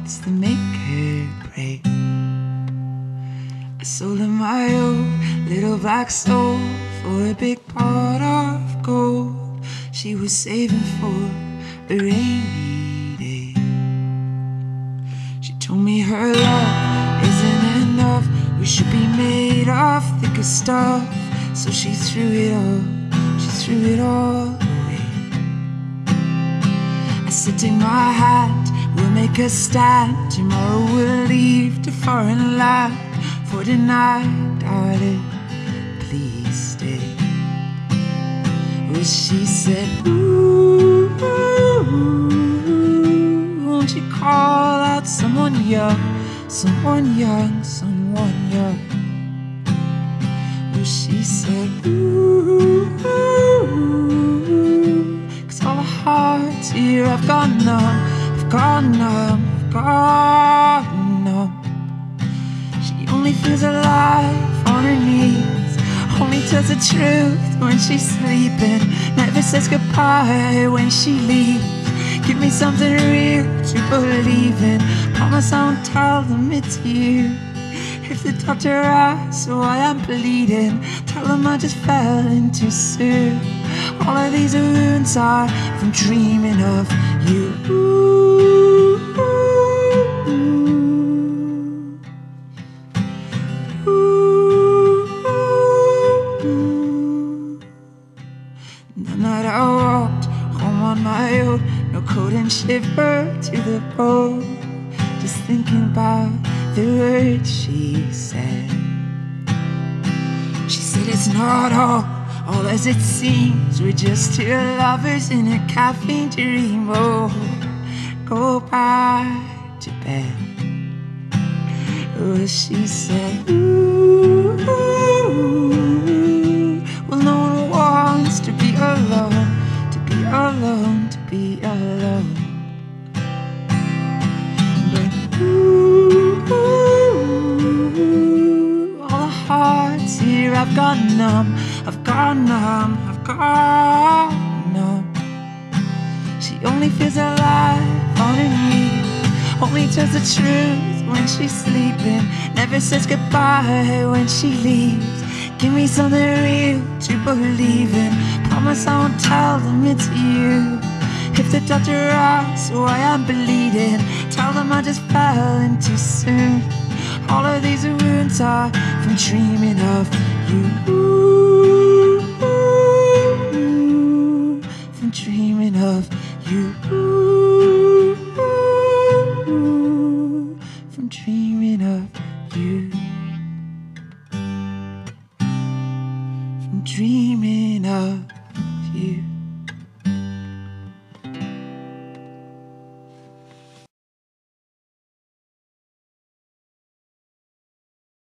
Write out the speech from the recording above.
hearts that make her break. I sold her my old little black soul for a big pot of gold she was saving for a rainy day. She told me her love isn't enough, we should be made of thicker stuff. So she threw it all away. I said, take my hand, we'll make a stand. Tomorrow we'll leave to foreign land. For tonight, darling, please stay. Well, she said, ooh, won't you call out someone young, someone young, someone young. Well, she said, ooh, 'cause all the hearts here have gone numb, have gone numb, have gone numb. She only feels alive on her knees, only tells the truth when she's sleeping, never says goodbye when she leaves. Give me something real to believe in, promise I won't tell them it's you. If the doctor asks why I'm bleeding, tell them I just fell in too soon. All of these wounds are from dreaming of you. The night I walked home on my own, no coat and shiver to the bone, just thinking about the words she said. She said it's not all as it seems. We're just two lovers in a caffeine dream. Oh, go back to bed. Oh, she said, ooh, well, no one wants to be alone, to be alone, to be alone. But ooh, all the hearts here have gone numb, I've gone numb, I've gone numb. She only feels alive on her knees, only tells the truth when she's sleeping, never says goodbye when she leaves. Give me something real to believe in, promise I won't tell them it's you. If the doctor asks why I'm bleeding, tell them I just fell in too soon. All of these wounds are from dreaming of you, from dreaming of you, from dreaming of you, from dreaming of you.